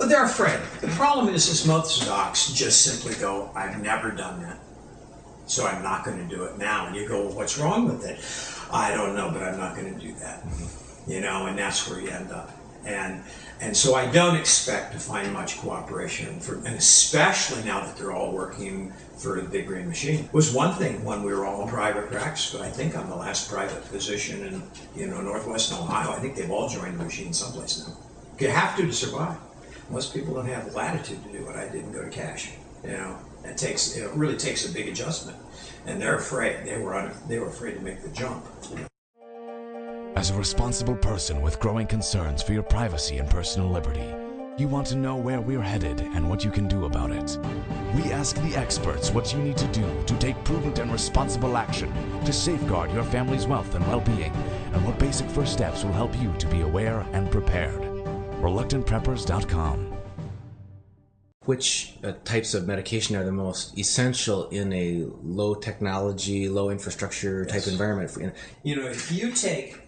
But they're afraid. The problem is most docs just simply go, I've never done that, so I'm not going to do it now. And you go, well, what's wrong with it? I don't know, but I'm not going to do that. You know, and that's where you end up. And so I don't expect to find much cooperation, and especially now that they're all working for the big green machine. It was one thing when we were all in private practice, but I think I'm the last private physician in Northwestern Ohio. I think they've all joined the machine someplace now. You have to survive. Most people don't have the latitude to do what I did and go to cash. You know, it really takes a big adjustment, and they're afraid. They were afraid to make the jump. As a responsible person with growing concerns for your privacy and personal liberty, you want to know where we're headed and what you can do about it. We ask the experts what you need to do to take prudent and responsible action to safeguard your family's wealth and well-being, and what basic first steps will help you to be aware and prepared. ReluctantPreppers.com. Which types of medication are the most essential in a low technology, low infrastructure type environment? You know, if you take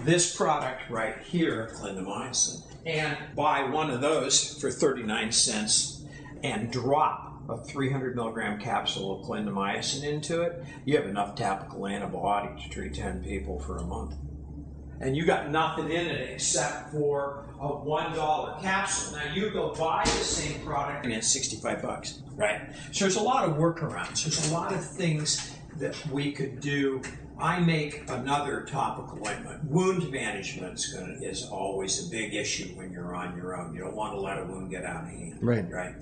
this product right here, clindamycin, and buy one of those for 39 cents and drop a 300 milligram capsule of clindamycin into it, you have enough topical antibiotic to treat 10 people for a month. And you got nothing in it except for a $1 capsule. Now you go buy the same product and it's 65 bucks, right? So there's a lot of workarounds. There's a lot of things that we could do. I make another topical ointment. Wound management is always a big issue when you're on your own. You don't want to let a wound get out of hand. Right.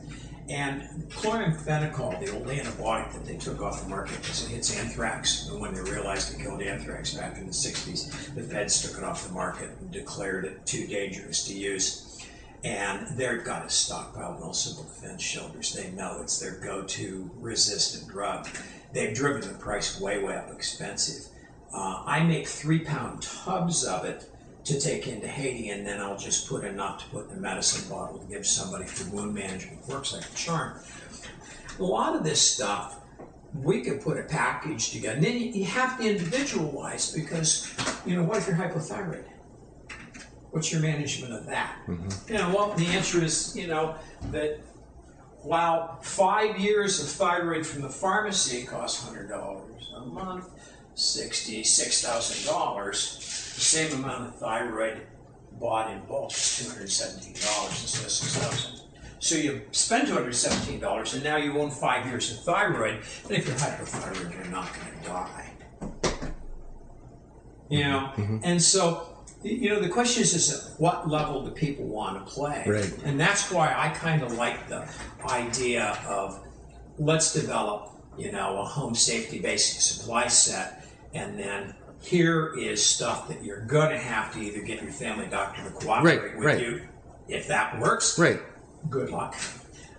And chloramphenicol, the old antibiotic that they took off the market because it hits anthrax. And when they realized it killed anthrax back in the 60s, the feds took it off the market and declared it too dangerous to use. And they've got a stockpile in all civil defense shelters. They know it's their go-to resistant drug. They've driven the price way up expensive. I make 3-pound tubs of it to take into Haiti, and then I'll just put enough to put in a medicine bottle to give somebody for wound management. It works like a charm. A lot of this stuff, we could put a package together. And then you have to individualize because, what if you're hypothyroid? What's your management of that? Mm-hmm. Well, the answer is, that while 5 years of thyroid from the pharmacy costs $100 a month, $66,000, the same amount of thyroid bought in bulk is $217 instead of $6,000. So you spend $217 and now you own 5 years of thyroid, and if you're hypothyroid, you're not going to die. Mm-hmm. And so, the question is at what level do people want to play? Right. And that's why I kind of like the idea of let's develop, a home safety basic supply set, and then here is stuff that you're going to have to either get your family doctor to cooperate with you. If that works, good luck.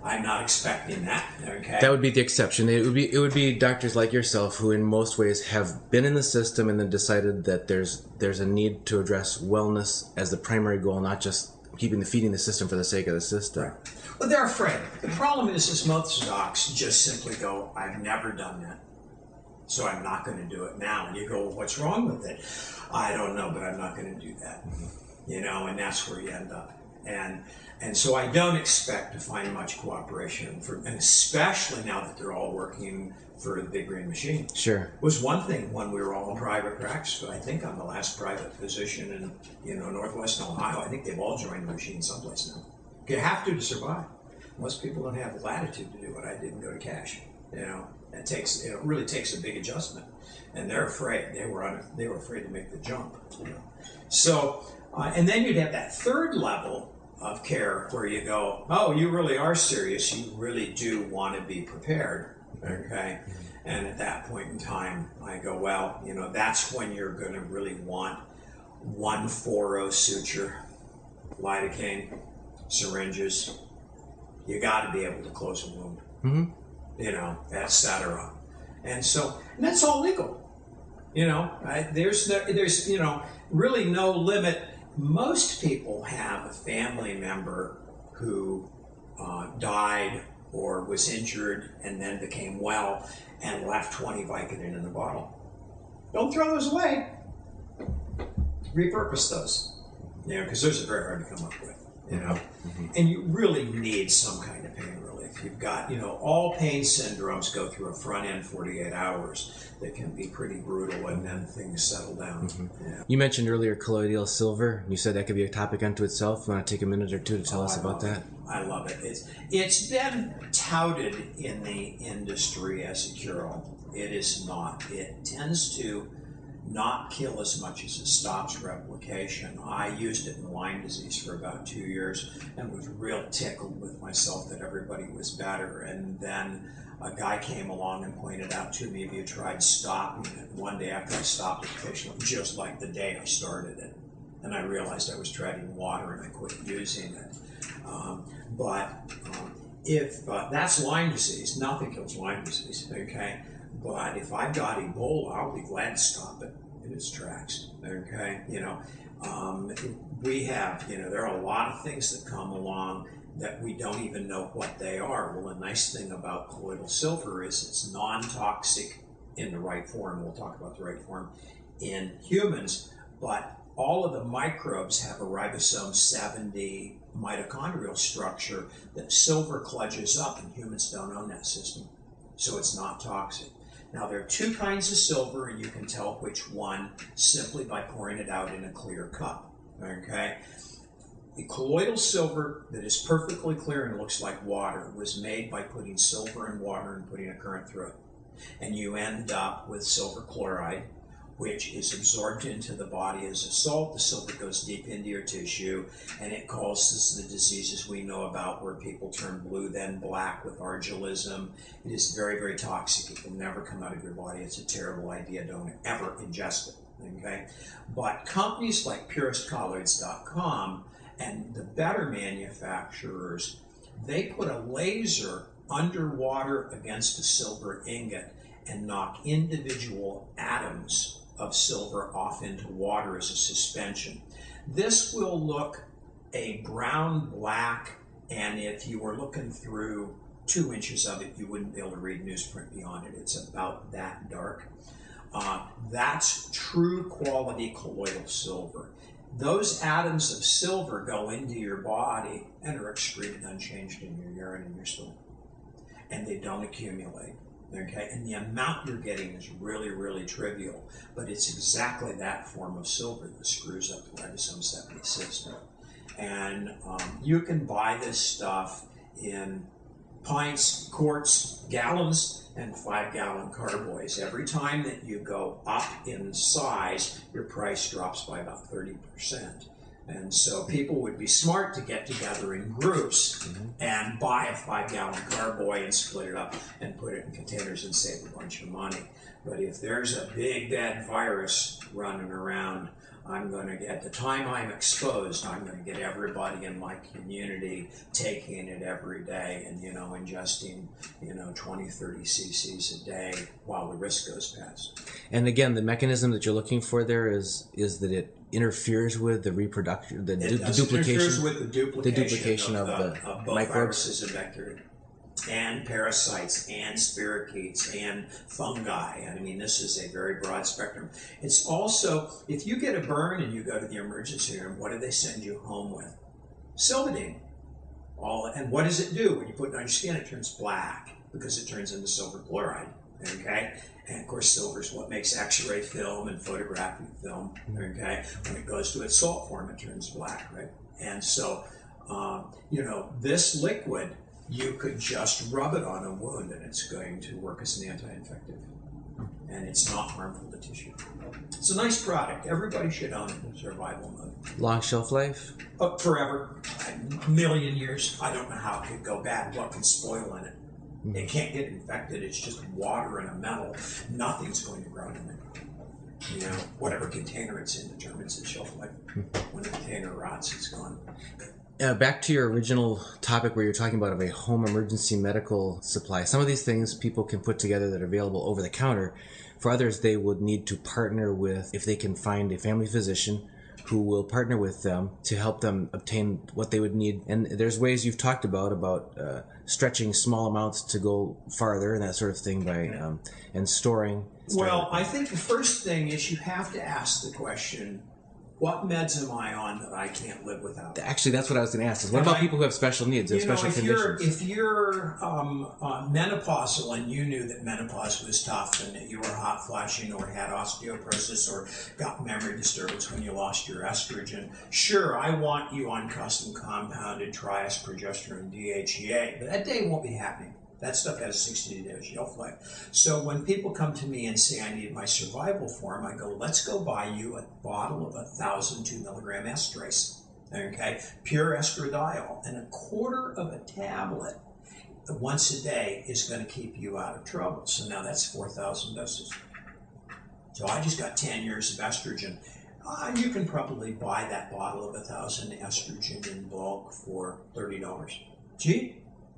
I'm not expecting that. Okay. That would be the exception. It would be doctors like yourself who, in most ways, have been in the system and then decided that there's a need to address wellness as the primary goal, not just feeding the system for the sake of the system. Right. Well, they're afraid. The problem is most docs just simply go, I've never done that, so I'm not going to do it now. And you go, well, what's wrong with it? I don't know, but I'm not going to do that. And that's where you end up. And so I don't expect to find much cooperation, and especially now that they're all working for the big green machine. Sure. It was one thing when we were all in private practice, but I think I'm the last private physician in Northwestern Ohio. I think they've all joined the machine someplace now. You have to survive. Most people don't have the latitude to do what I did and go to cash. It really takes a big adjustment, and they're afraid. They were afraid to make the jump. So, and then you'd have that third level of care where you go, oh, you really are serious. You really do want to be prepared, okay? And at that point in time, I go, well, that's when you're going to really want 140 suture, lidocaine, syringes. You got to be able to close a wound. Mm-hmm. Etc. And that's all legal. There's really no limit. Most people have a family member who died or was injured and then became well and left 20 Vicodin in the bottle. Don't throw those away. Repurpose those. Because those are very hard to come up with. you know, and you really need some kind of pain relief. You've got, all pain syndromes go through a front end 48 hours that can be pretty brutal, and then things settle down. Yeah. You mentioned earlier colloidal silver. You said that could be a topic unto itself. You want to take a minute or two to tell us about that? I love it. It's been touted in the industry as a cure-all. It is not. It tends to not kill as much as it stops replication. I used it in Lyme disease for about 2 years and was real tickled with myself that everybody was better. And then a guy came along and pointed out to me, have you tried stopping it? One day after I stopped it officially, just like the day I started it. And I realized I was treading water and I quit using it. If that's Lyme disease, nothing kills Lyme disease, okay? But if I've got Ebola, I'll be glad to stop it in its tracks, okay? We have, there are a lot of things that come along that we don't even know what they are. Well, the nice thing about colloidal silver is it's non-toxic in the right form. We'll talk about the right form in humans, but all of the microbes have a ribosome 70 mitochondrial structure that silver clutches up, and humans don't own that system. So it's not toxic. Now, there are two kinds of silver, and you can tell which one simply by pouring it out in a clear cup, okay? The colloidal silver that is perfectly clear and looks like water was made by putting silver in water and putting a current through it. And you end up with silver chloride, which is absorbed into the body as a salt. The silver goes deep into your tissue, and it causes the diseases we know about where people turn blue, then black with argilism. It is very, very toxic. It will never come out of your body. It's a terrible idea. Don't ever ingest it, okay? But companies like puristcolloids.com and the better manufacturers, they put a laser underwater against a silver ingot and knock individual atoms of silver off into water as a suspension. This will look a brown black, and if you were looking through 2 inches of it, you wouldn't be able to read newsprint beyond it. It's about that dark. That's true quality colloidal silver. Those atoms of silver go into your body and are excreted unchanged in your urine and your stool, and they don't accumulate. Okay, and the amount you're getting is really, really trivial, but it's exactly that form of silver that screws up the ribosome 70 system. And you can buy this stuff in pints, quarts, gallons, and 5-gallon carboys. Every time that you go up in size, your price drops by about 30%. And so people would be smart to get together in groups and buy a 5-gallon carboy and split it up and put it in containers and save a bunch of money. But if there's a big bad virus running around, at the time I'm exposed, I'm going to get everybody in my community taking it every day and, ingesting, 20, 30 cc's a day while the risk goes past. And again, the mechanism that you're looking for there is that it interferes with the reproduction, the duplication. It interferes with the duplication of the both microbes. Viruses and bacteria, and parasites, and spirochetes, and fungi. I mean, this is a very broad spectrum. It's also, if you get a burn and you go to the emergency room, what do they send you home with? Silvadine. And what does it do? When you put it on your skin, it turns black because it turns into silver chloride. Okay? And of course, silver is what makes X-ray film and photographic film. Okay? When it goes to its salt form, it turns black, right? And so, this liquid, you could just rub it on a wound and it's going to work as an anti-infective. And it's not harmful to tissue. It's a nice product. Everybody should own it in survival mode. Long shelf life? Forever. A million years. I don't know how it could go bad. What could spoil in it? It can't get infected. It's just water and a metal. Nothing's going to grow in it. Whatever container it's in determines its shelf life. When the container rots, it's gone. Back to your original topic where you're talking about a home emergency medical supply. Some of these things people can put together that are available over the counter. For others, they would need to partner with, if they can find a family physician who will partner with them to help them obtain what they would need. And there's ways you've talked about stretching small amounts to go farther and that sort of thing by and storing. Well, I think the first thing is you have to ask the question, what meds am I on that I can't live without? Actually, that's what I was going to ask. Is what about people who have special needs or special conditions? If you're menopausal and you knew that menopause was tough and that you were hot flashing or had osteoporosis or got memory disturbance when you lost your estrogen, sure, I want you on custom compounded trias, progesterone, DHEA, but that day won't be happening. That stuff has 60-day shelf life. So when people come to me and say I need my survival form, I go, let's go buy you a bottle of 1,000 2-milligram estrace, okay, pure estradiol, and a quarter of a tablet once a day is going to keep you out of trouble. So now that's 4,000 doses. So I just got 10 years of estrogen. You can probably buy that bottle of 1,000 estrogen in bulk for $30. Gee.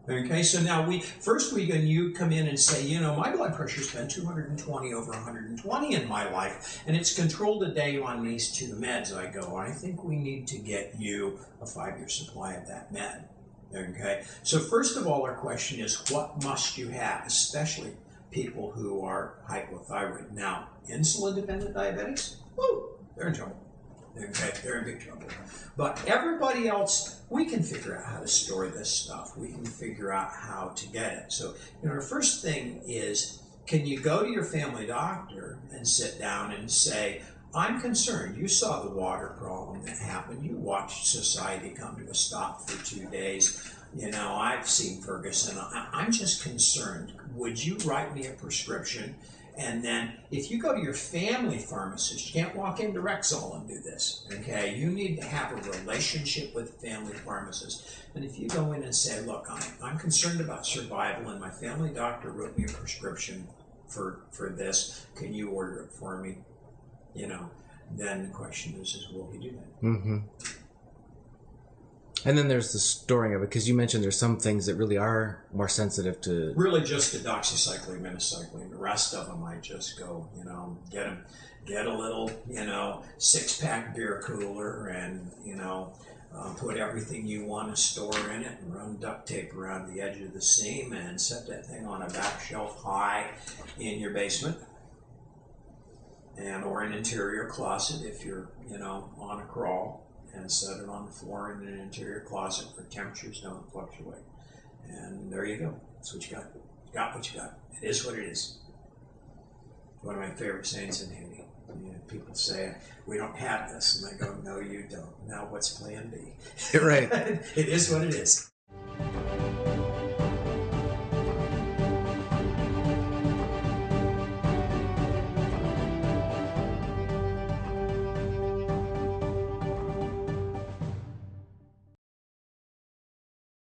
Okay, so now you come in and say, you know, my blood pressure's been 220 over 120 in my life, and it's controlled a day on these 2 meds. I go, I think we need to get you a 5-year supply of that med. Okay, so first of all, our question is, what must you have, especially people who are hypothyroid? Now, insulin-dependent diabetics, woo, they're in trouble. Okay, they're in big trouble. But everybody else, we can figure out how to store this stuff. We can figure out how to get it. So, you know, our first thing is, can you go to your family doctor and sit down and say, I'm concerned. You saw the water problem that happened. You watched society come to a stop for 2 days. You know, I've seen Ferguson. I'm just concerned. Would you write me a prescription? And then if you go to your family pharmacist, you can't walk into Rexall and do this, okay? You need to have a relationship with the family pharmacist. And if you go in and say, look, I'm concerned about survival and my family doctor wrote me a prescription for this, can you order it for me? You know, then the question is will he do that? Mm-hmm. And then there's the storing of it, because you mentioned there's some things that really are more sensitive to... Really just the doxycycline, minocycline. The rest of them I just go, you know, get a little, you know, 6-pack beer cooler and, you know, put everything you want to store in it and run duct tape around the edge of the seam and set that thing on a back shelf high in your basement. Or an interior closet if you're, you know, on a crawl. And set it on the floor in an interior closet where temperatures don't fluctuate. And there you go. That's what you got. You got what you got. It is what it is. One of my favorite sayings in Haiti. You know, people say, we don't have this. And I go, no, you don't. Now what's plan B? Right. It is what it is.